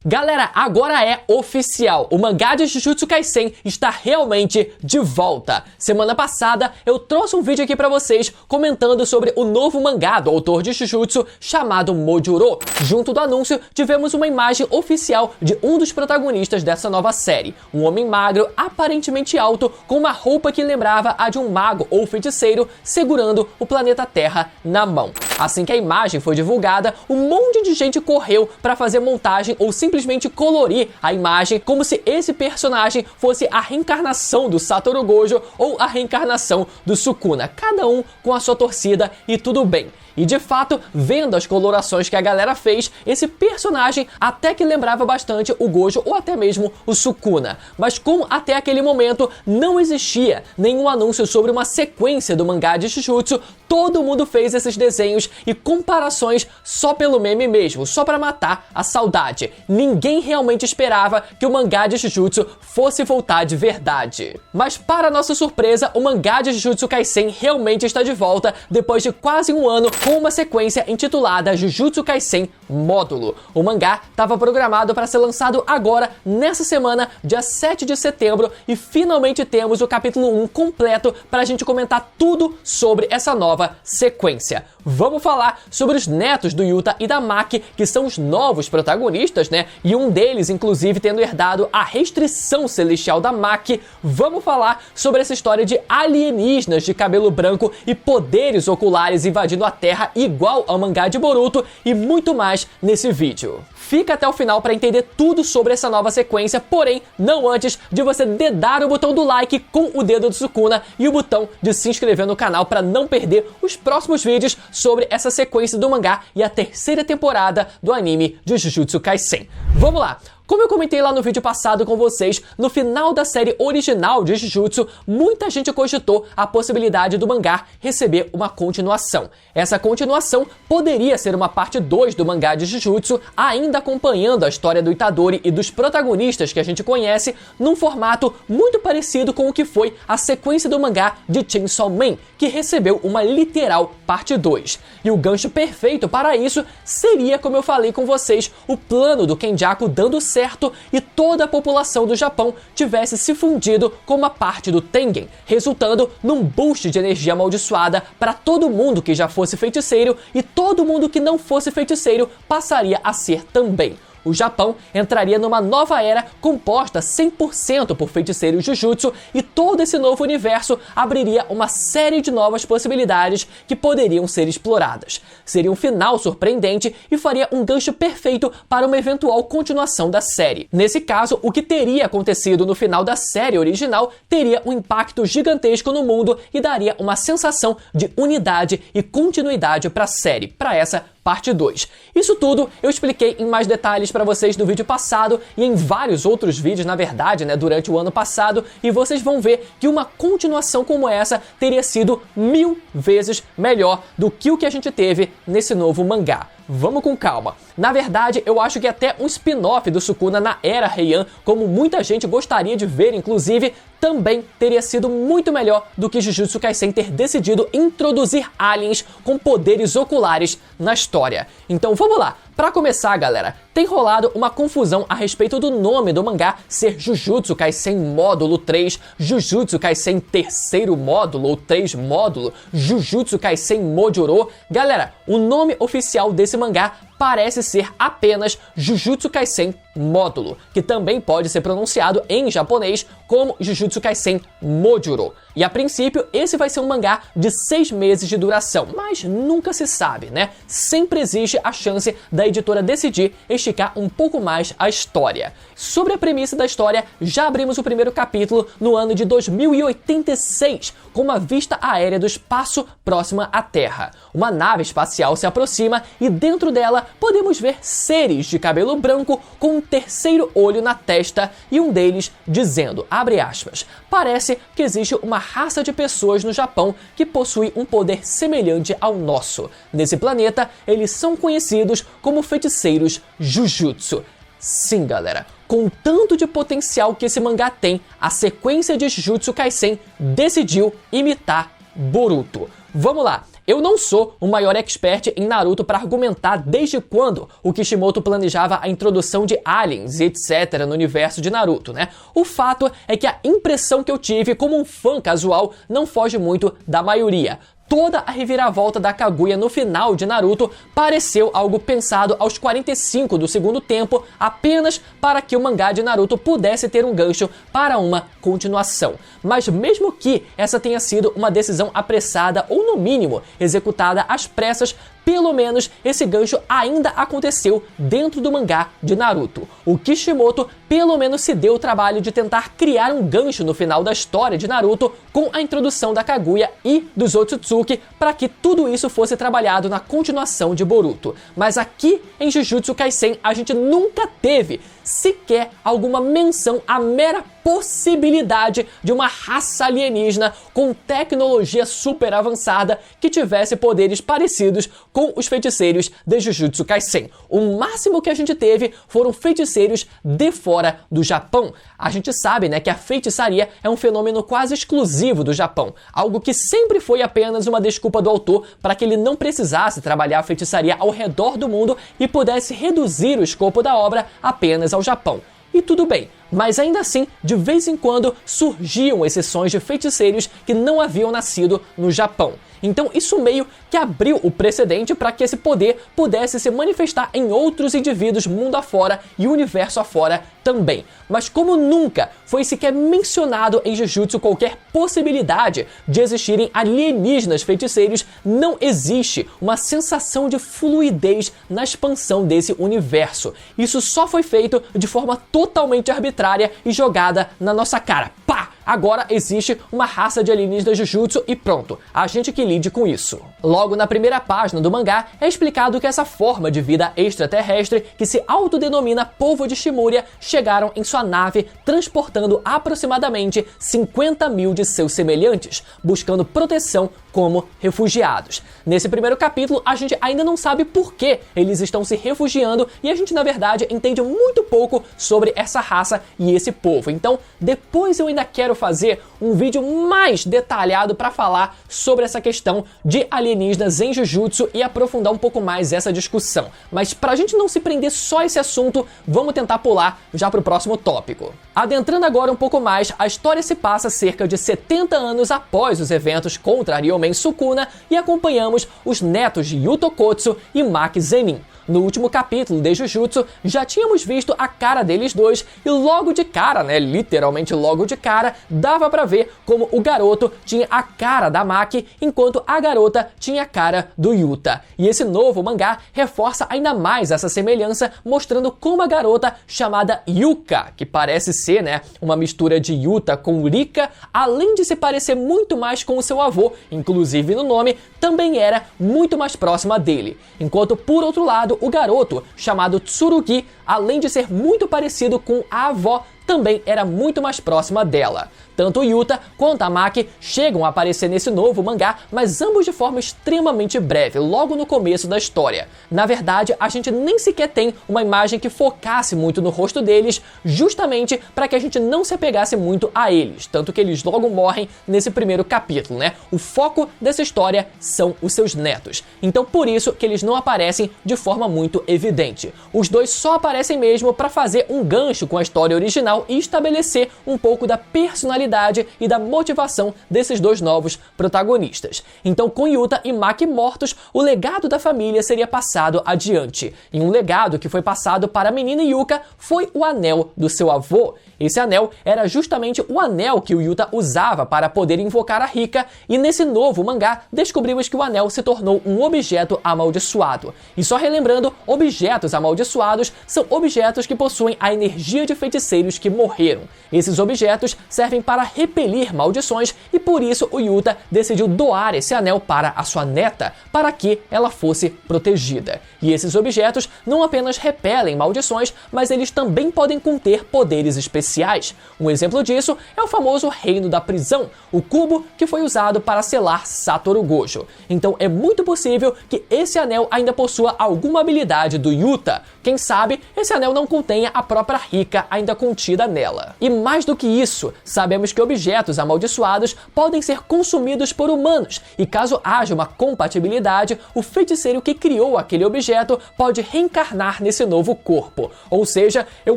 Galera, agora é oficial, o mangá de Jujutsu Kaisen está realmente de volta. Semana passada eu trouxe um vídeo aqui pra vocês comentando sobre o novo mangá do autor de Jujutsu chamado Mojuro. Junto do anúncio, tivemos uma imagem oficial de um dos protagonistas dessa nova série. Um homem magro, aparentemente alto, com uma roupa que lembrava a de um mago ou feiticeiro, segurando o planeta Terra na mão. Assim que a imagem foi divulgada, um monte de gente correu pra fazer montagem ou simplesmente colorir a imagem como se esse personagem fosse a reencarnação do Satoru Gojo ou a reencarnação do Sukuna, cada um com a sua torcida e tudo bem. E de fato, vendo as colorações que a galera fez, esse personagem até que lembrava bastante o Gojo ou até mesmo o Sukuna. Mas como até aquele momento não existia nenhum anúncio sobre uma sequência do mangá de Jujutsu, todo mundo fez esses desenhos e comparações só pelo meme mesmo, só pra matar a saudade. Ninguém realmente esperava que o mangá de Jujutsu fosse voltar de verdade. Mas para nossa surpresa, o mangá de Jujutsu Kaisen realmente está de volta depois de quase um ano, com uma sequência intitulada Jujutsu Kaisen Módulo. O mangá estava programado para ser lançado agora, nessa semana, dia 7 de setembro, e finalmente temos o capítulo 1 completo para a gente comentar tudo sobre essa nova sequência. Vamos falar sobre os netos do Yuta e da Maki, que são os novos protagonistas, né? E um deles, inclusive, tendo herdado a restrição celestial da Maki. Vamos falar sobre essa história de alienígenas de cabelo branco e poderes oculares invadindo a Terra igual ao mangá de Boruto e muito mais nesse vídeo. Fica até o final para entender tudo sobre essa nova sequência, porém, não antes de você dedar o botão do like com o dedo do Sukuna e o botão de se inscrever no canal para não perder os próximos vídeos sobre essa sequência do mangá e a terceira temporada do anime de Jujutsu Kaisen. Vamos lá! Como eu comentei lá no vídeo passado com vocês, no final da série original de Jujutsu, muita gente cogitou a possibilidade do mangá receber uma continuação. Essa continuação poderia ser uma parte 2 do mangá de Jujutsu, ainda acompanhando a história do Itadori e dos protagonistas que a gente conhece, num formato muito parecido com o que foi a sequência do mangá de Chainsaw Man, que recebeu uma literal parte 2. E o gancho perfeito para isso seria, como eu falei com vocês, o plano do Kenjaku dando certo e toda a população do Japão tivesse se fundido com uma parte do Tengen, resultando num boost de energia amaldiçoada para todo mundo que já fosse feiticeiro e todo mundo que não fosse feiticeiro passaria a ser também. O Japão entraria numa nova era composta 100% por feiticeiros Jujutsu e todo esse novo universo abriria uma série de novas possibilidades que poderiam ser exploradas. Seria um final surpreendente e faria um gancho perfeito para uma eventual continuação da série. Nesse caso, o que teria acontecido no final da série original teria um impacto gigantesco no mundo e daria uma sensação de unidade e continuidade para a série, para essa parte 2. Isso tudo eu expliquei em mais detalhes para vocês no vídeo passado e em vários outros vídeos, na verdade, né, durante o ano passado, e vocês vão ver que uma continuação como essa teria sido 1000 vezes melhor do que o que a gente teve nesse novo mangá. Vamos com calma. Na verdade, eu acho que até um spin-off do Sukuna na Era Heian, como muita gente gostaria de ver, inclusive, também teria sido muito melhor do que Jujutsu Kaisen ter decidido introduzir aliens com poderes oculares na história. Então vamos lá. Pra começar, galera, tem rolado uma confusão a respeito do nome do mangá ser Jujutsu Kaisen Módulo 3, Jujutsu Kaisen Terceiro Módulo ou 3 Módulo, Jujutsu Kaisen Mojuro. Galera, o nome oficial desse mangá parece ser apenas Jujutsu Kaisen Módulo, que também pode ser pronunciado em japonês como Jujutsu Kaisen Mojuro. E a princípio, esse vai ser um mangá de 6 meses de duração, mas nunca se sabe, né? Sempre existe a chance da editora decidir esticar um pouco mais a história. Sobre a premissa da história, já abrimos o primeiro capítulo no ano de 2086, com uma vista aérea do espaço próxima à Terra. Uma nave espacial se aproxima e dentro dela podemos ver seres de cabelo branco com um terceiro olho na testa e um deles dizendo, abre aspas, parece que existe uma raça de pessoas no Japão que possui um poder semelhante ao nosso. Nesse planeta, eles são conhecidos como feiticeiros Jujutsu. Sim, galera, com o tanto de potencial que esse mangá tem, a sequência de Jujutsu Kaisen decidiu imitar Boruto. Vamos lá, Eu não sou o maior expert em Naruto para argumentar desde quando o Kishimoto planejava a introdução de aliens e etc. no universo de Naruto, né? O fato é que a impressão que eu tive como um fã casual não foge muito da maioria. Toda a reviravolta da Kaguya no final de Naruto pareceu algo pensado aos 45 do segundo tempo, apenas para que o mangá de Naruto pudesse ter um gancho para uma continuação. Mas mesmo que essa tenha sido uma decisão apressada ou no mínimo executada às pressas, pelo menos esse gancho ainda aconteceu dentro do mangá de Naruto. O Kishimoto pelo menos se deu o trabalho de tentar criar um gancho no final da história de Naruto com a introdução da Kaguya e dos Otsutsuki para que tudo isso fosse trabalhado na continuação de Boruto. Mas aqui em Jujutsu Kaisen a gente nunca teve sequer alguma menção à mera possibilidade de uma raça alienígena com tecnologia super avançada que tivesse poderes parecidos com os feiticeiros de Jujutsu Kaisen. O máximo que a gente teve foram feiticeiros de fora do Japão. A gente sabe, né, que a feitiçaria é um fenômeno quase exclusivo do Japão, algo que sempre foi apenas uma desculpa do autor para que ele não precisasse trabalhar a feitiçaria ao redor do mundo e pudesse reduzir o escopo da obra apenas ao Japão. E tudo bem, mas ainda assim, de vez em quando surgiam exceções de feiticeiros que não haviam nascido no Japão. Então isso meio que abriu o precedente para que esse poder pudesse se manifestar em outros indivíduos mundo afora e universo afora também. Mas como nunca foi sequer mencionado em Jujutsu qualquer possibilidade de existirem alienígenas feiticeiros, não existe uma sensação de fluidez na expansão desse universo. Isso só foi feito de forma totalmente arbitrária e jogada na nossa cara. Pá! Agora existe uma raça de alienígenas Jujutsu e pronto, a gente que lide com isso. Logo na primeira página do mangá é explicado que essa forma de vida extraterrestre que se autodenomina povo de Shimuria chegaram em sua nave transportando aproximadamente 50 mil de seus semelhantes, buscando proteção como refugiados. Nesse primeiro capítulo a gente ainda não sabe por que eles estão se refugiando e a gente na verdade entende muito pouco sobre essa raça e esse povo. Então depois eu ainda quero fazer um vídeo mais detalhado para falar sobre essa questão de alienígenas em Jujutsu e aprofundar um pouco mais essa discussão. Mas pra gente não se prender só a esse assunto, vamos tentar pular já pro próximo tópico. Adentrando agora um pouco mais, a história se passa cerca de 70 anos após os eventos contra Ryomen Sukuna e acompanhamos os netos de Yuto Kotsu e Maki Zenin. No último capítulo de Jujutsu, já tínhamos visto a cara deles dois e logo de cara, né, literalmente logo de cara, dava pra ver como o garoto tinha a cara da Maki, enquanto a garota tinha a cara do Yuta. E esse novo mangá reforça ainda mais essa semelhança, mostrando como a garota chamada Yuka, que parece ser, né, uma mistura de Yuta com Rika, além de se parecer muito mais com o seu avô, inclusive no nome, também era muito mais próxima dele. Enquanto, por outro lado, o garoto, chamado Tsurugi, além de ser muito parecido com a avó, também era muito mais próxima dela. Tanto o Yuta quanto a Maki chegam a aparecer nesse novo mangá, mas ambos de forma extremamente breve, logo no começo da história. Na verdade, a gente nem sequer tem uma imagem que focasse muito no rosto deles, justamente para que a gente não se apegasse muito a eles, tanto que eles logo morrem nesse primeiro capítulo, né? O foco dessa história são os seus netos. Então por isso que eles não aparecem de forma muito evidente. Os dois só aparecem mesmo para fazer um gancho com a história original e estabelecer um pouco da personalidade e da motivação desses dois novos protagonistas. Então, com Yuta e Maki mortos, o legado da família seria passado adiante. E um legado que foi passado para a menina Yuka foi o anel do seu avô. Esse anel era justamente o anel que o Yuta usava para poder invocar a Rika, e nesse novo mangá descobrimos que o anel se tornou um objeto amaldiçoado. E só relembrando, objetos amaldiçoados são objetos que possuem a energia de feiticeiros que morreram. Esses objetos servem para repelir maldições e por isso o Yuta decidiu doar esse anel para a sua neta, para que ela fosse protegida. E esses objetos não apenas repelem maldições, mas eles também podem conter poderes especiais. especiais. Um exemplo disso é o famoso Reino da Prisão, o cubo que foi usado para selar Satoru Gojo. Então é muito possível que esse anel ainda possua alguma habilidade do Yuta. Quem sabe esse anel não contenha a própria Rika ainda contida nela. E mais do que isso, sabemos que objetos amaldiçoados podem ser consumidos por humanos, e caso haja uma compatibilidade, o feiticeiro que criou aquele objeto pode reencarnar nesse novo corpo. Ou seja, eu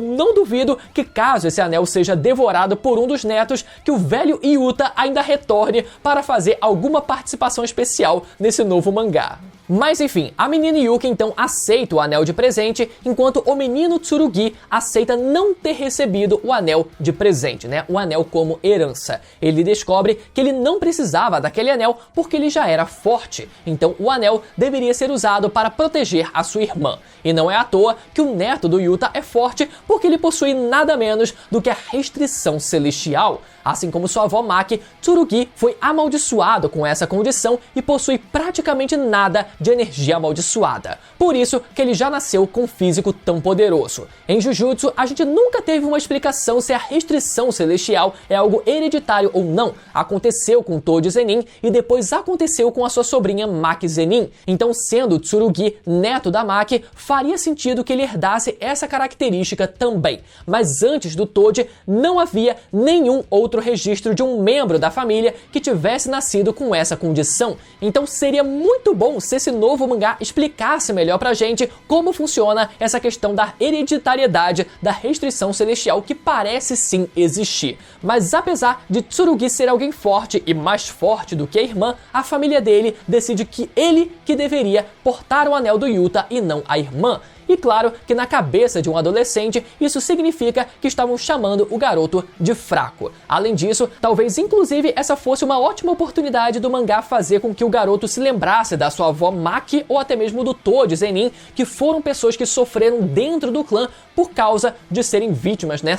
não duvido que caso esse anel seja devorado por um dos netos, que o velho Yuta ainda retorne para fazer alguma participação especial nesse novo mangá. Mas enfim, a menina Yuki então aceita o anel de presente, enquanto o menino Tsurugi aceita não ter recebido o anel de presente, né? O anel como herança. Ele descobre que ele não precisava daquele anel porque ele já era forte, então o anel deveria ser usado para proteger a sua irmã. E não é à toa que o neto do Yuta é forte porque ele possui nada menos do que a restrição celestial. Assim como sua avó Maki, Tsurugi foi amaldiçoado com essa condição e possui praticamente nada de energia amaldiçoada. Por isso que ele já nasceu com um físico tão poderoso. Em Jujutsu, a gente nunca teve uma explicação se a restrição celestial é algo hereditário ou não. Aconteceu com Toji Zenin e depois aconteceu com a sua sobrinha Maki Zenin. Então, sendo Tsurugi neto da Maki, faria sentido que ele herdasse essa característica também. Mas antes do Toji, não havia nenhum outro registro de um membro da família que tivesse nascido com essa condição. Então seria muito bom se esse novo mangá explicasse melhor pra gente como funciona essa questão da hereditariedade da restrição celestial que parece sim existir. Mas apesar de Tsurugi ser alguém forte e mais forte do que a irmã, a família dele decide que ele que deveria portar o anel do Yuta e não a irmã. E claro que na cabeça de um adolescente, isso significa que estavam chamando o garoto de fraco. Além disso, talvez inclusive essa fosse uma ótima oportunidade do mangá fazer com que o garoto se lembrasse da sua avó Maki ou até mesmo do Toji Zenin, que foram pessoas que sofreram dentro do clã por causa de serem vítimas, né?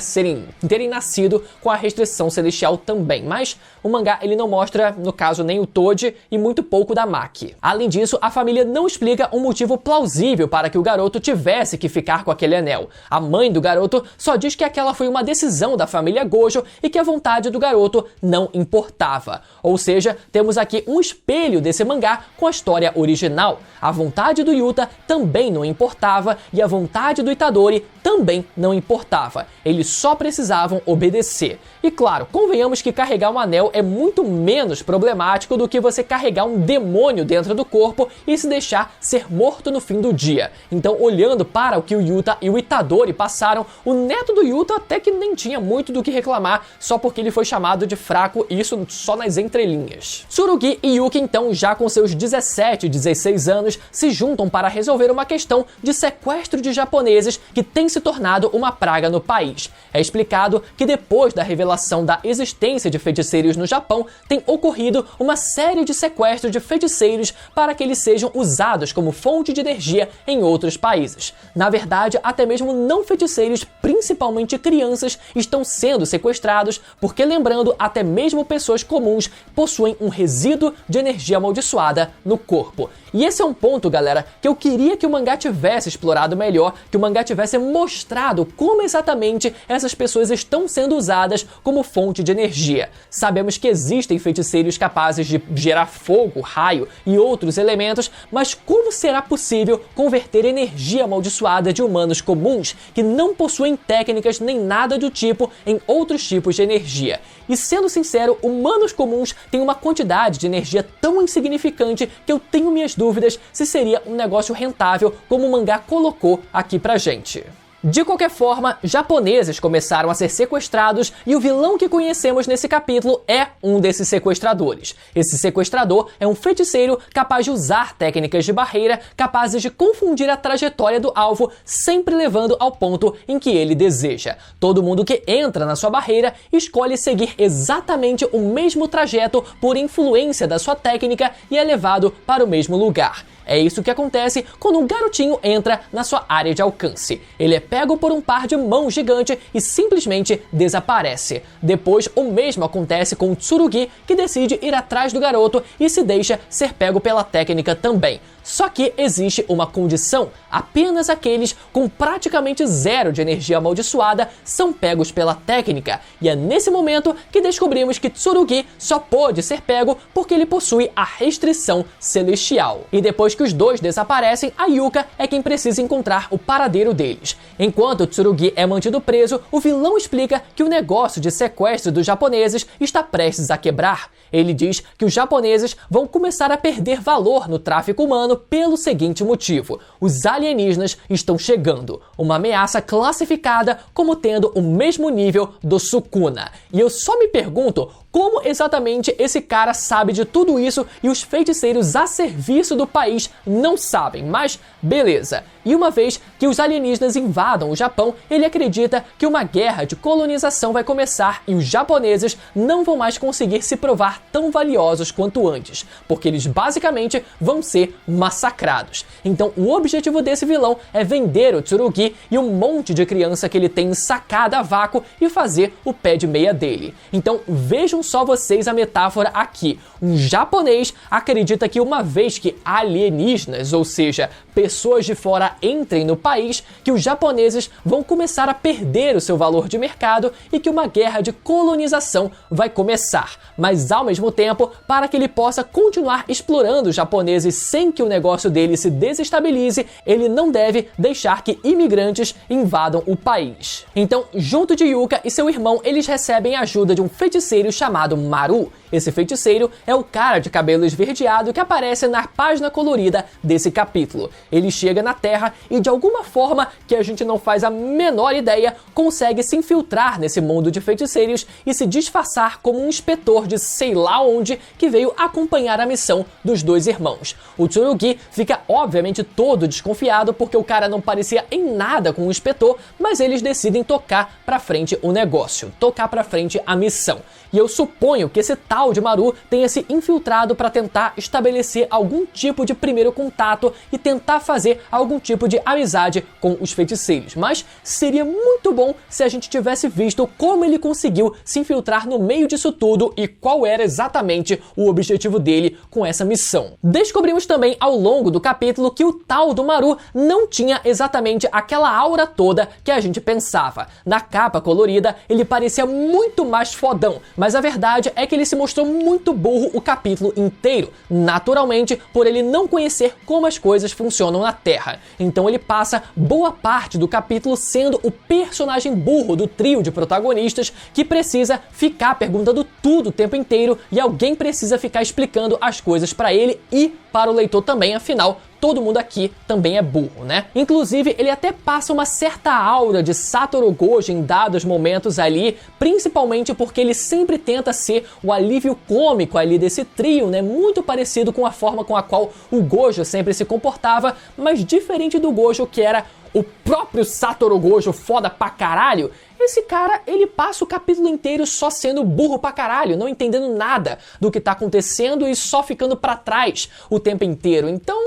Terem nascido com a restrição celestial também. Mas o mangá ele não mostra, no caso, nem o Toji e muito pouco da Maki. Além disso, a família não explica um motivo plausível para que o garoto tivesse que ficar com aquele anel. A mãe do garoto só diz que aquela foi uma decisão da família Gojo e que a vontade do garoto não importava. Ou seja, temos aqui um espelho desse mangá com a história original. A vontade do Yuta também não importava e a vontade do Itadori também não importava. Eles só precisavam obedecer. E claro, convenhamos que carregar um anel é muito menos problemático do que você carregar um demônio dentro do corpo e se deixar ser morto no fim do dia. Então, olhando para o que o Yuta e o Itadori passaram, o neto do Yuta até que nem tinha muito do que reclamar, só porque ele foi chamado de fraco, e isso só nas entrelinhas. Tsurugi e Yuki então, já com seus 17 e 16 anos, se juntam para resolver uma questão de sequestro de japoneses que tem se tornado uma praga no país. É explicado que depois da revelação da existência de feiticeiros no Japão, tem ocorrido uma série de sequestros de feiticeiros para que eles sejam usados como fonte de energia em outros países. Na verdade, até mesmo não feiticeiros, principalmente crianças, estão sendo sequestrados porque, lembrando, até mesmo pessoas comuns possuem um resíduo de energia amaldiçoada no corpo. E esse é um ponto, galera, que eu queria que o mangá tivesse explorado melhor, que o mangá tivesse mostrado como exatamente essas pessoas estão sendo usadas como fonte de energia. Sabemos que existem feiticeiros capazes de gerar fogo, raio e outros elementos, mas como será possível converter energia amaldiçoada de humanos comuns que não possuem técnicas nem nada do tipo em outros tipos de energia? E sendo sincero, humanos comuns têm uma quantidade de energia tão insignificante que eu tenho minhas dúvidas se seria um negócio rentável como o mangá colocou aqui pra gente. De qualquer forma, japoneses começaram a ser sequestrados e o vilão que conhecemos nesse capítulo é um desses sequestradores. Esse sequestrador é um feiticeiro capaz de usar técnicas de barreira capazes de confundir a trajetória do alvo, sempre levando ao ponto em que ele deseja. Todo mundo que entra na sua barreira escolhe seguir exatamente o mesmo trajeto por influência da sua técnica e é levado para o mesmo lugar. É isso que acontece quando um garotinho entra na sua área de alcance. Ele é pego por um par de mãos gigante e simplesmente desaparece. Depois, o mesmo acontece com o Tsurugi, que decide ir atrás do garoto e se deixa ser pego pela técnica também. Só que existe uma condição: apenas aqueles com praticamente zero de energia amaldiçoada são pegos pela técnica, e é nesse momento que descobrimos que Tsurugi só pôde ser pego porque ele possui a restrição celestial. E depois que os dois desaparecem, a Yuka é quem precisa encontrar o paradeiro deles. Enquanto Tsurugi é mantido preso, o vilão explica que o negócio de sequestro dos japoneses está prestes a quebrar. Ele diz que os japoneses vão começar a perder valor no tráfico humano pelo seguinte motivo: os alienígenas estão chegando, uma ameaça classificada como tendo o mesmo nível do Sukuna. E eu só me pergunto como exatamente esse cara sabe de tudo isso e os feiticeiros a serviço do país não sabem, mas beleza. E uma vez que os alienígenas invadam o Japão, ele acredita que uma guerra de colonização vai começar e os japoneses não vão mais conseguir se provar tão valiosos quanto antes, porque eles basicamente vão ser massacrados. Então o objetivo desse vilão é vender o Tsurugi e um monte de criança que ele tem sacada a vácuo e fazer o pé de meia dele. Então vejam só vocês a metáfora aqui. Um japonês acredita que uma vez que alienígenas, ou seja, pessoas de fora entrem no país, que os japoneses vão começar a perder o seu valor de mercado e que uma guerra de colonização vai começar. Mas ao mesmo tempo, para que ele possa continuar explorando os japoneses sem que o negócio dele se desestabilize, ele não deve deixar que imigrantes invadam o país. Então, junto de Yuka e seu irmão, eles recebem a ajuda de um feiticeiro chamado Maru. Esse feiticeiro é o cara de cabelo esverdeado que aparece na página colorida desse capítulo. Ele chega na Terra e de alguma forma, que a gente não faz a menor ideia, consegue se infiltrar nesse mundo de feiticeiros e se disfarçar como um inspetor de sei lá onde que veio acompanhar a missão dos dois irmãos. O Tsurugi fica obviamente todo desconfiado porque o cara não parecia em nada com o inspetor, mas eles decidem tocar pra frente o negócio, tocar pra frente a missão. E eu suponho que esse tal de Maru tenha se infiltrado para tentar estabelecer algum tipo de primeiro contato e tentar fazer algum tipo de amizade com os feiticeiros. Mas seria muito bom se a gente tivesse visto como ele conseguiu se infiltrar no meio disso tudo e qual era exatamente o objetivo dele com essa missão. Descobrimos também ao longo do capítulo que o tal do Maru não tinha exatamente aquela aura toda que a gente pensava. Na capa colorida ele parecia muito mais fodão, mas a verdade é que ele se mostrou muito burro o capítulo inteiro, naturalmente por ele não conhecer como as coisas funcionam na Terra. Então ele passa boa parte do capítulo sendo o personagem burro do trio de protagonistas que precisa ficar perguntando tudo o tempo inteiro e alguém precisa ficar explicando as coisas para ele e para o leitor também, afinal todo mundo aqui também é burro, né? Inclusive, ele até passa uma certa aura de Satoru Gojo em dados momentos ali, principalmente porque ele sempre tenta ser o alívio cômico ali desse trio, né? Muito parecido com a forma com a qual o Gojo sempre se comportava, mas diferente do Gojo que era o próprio Satoru Gojo foda pra caralho, esse cara, ele passa o capítulo inteiro só sendo burro pra caralho, não entendendo nada do que tá acontecendo e só ficando pra trás o tempo inteiro. Então,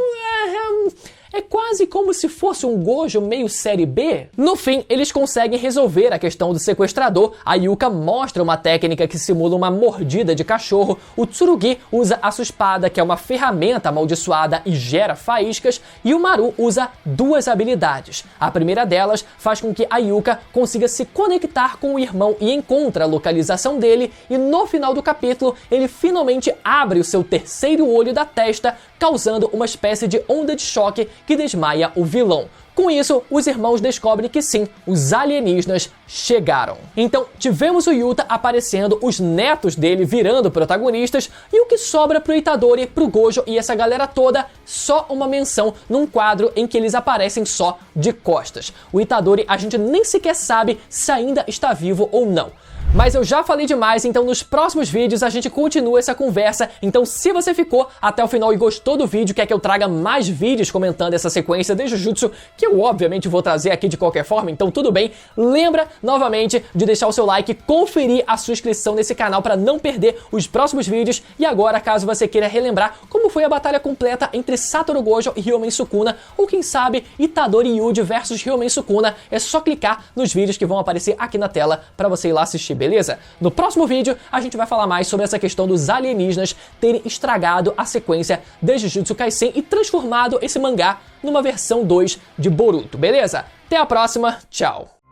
é quase como se fosse um Gojo meio série B. No fim, eles conseguem resolver a questão do sequestrador. A Yuka mostra uma técnica que simula uma mordida de cachorro. O Tsurugi usa a sua espada, que é uma ferramenta amaldiçoada e gera faíscas. E o Maru usa duas habilidades. A primeira delas faz com que a Yuka consiga se conectar com o irmão e encontra a localização dele. E no final do capítulo, ele finalmente abre o seu terceiro olho da testa, causando uma espécie de onda de choque que desmaia o vilão. Com isso, os irmãos descobrem que sim, os alienígenas chegaram. Então, tivemos o Yuta aparecendo, os netos dele virando protagonistas, e o que sobra pro Itadori, pro Gojo e essa galera toda, só uma menção num quadro em que eles aparecem só de costas. O Itadori a gente nem sequer sabe se ainda está vivo ou não. Mas eu já falei demais, então nos próximos vídeos a gente continua essa conversa. Então se você ficou até o final e gostou do vídeo, quer que eu traga mais vídeos comentando essa sequência de Jujutsu, que eu obviamente vou trazer aqui de qualquer forma, então tudo bem. Lembra novamente de deixar o seu like, conferir a sua inscrição nesse canal para não perder os próximos vídeos. E agora, caso você queira relembrar como foi a batalha completa entre Satoru Gojo e Ryomen Sukuna, ou quem sabe Itadori Yuji versus Ryomen Sukuna, é só clicar nos vídeos que vão aparecer aqui na tela para você ir lá assistir. beleza? No próximo vídeo, a gente vai falar mais sobre essa questão dos alienígenas terem estragado a sequência de Jujutsu Kaisen e transformado esse mangá numa versão 2 de Boruto, beleza? Até a próxima, tchau!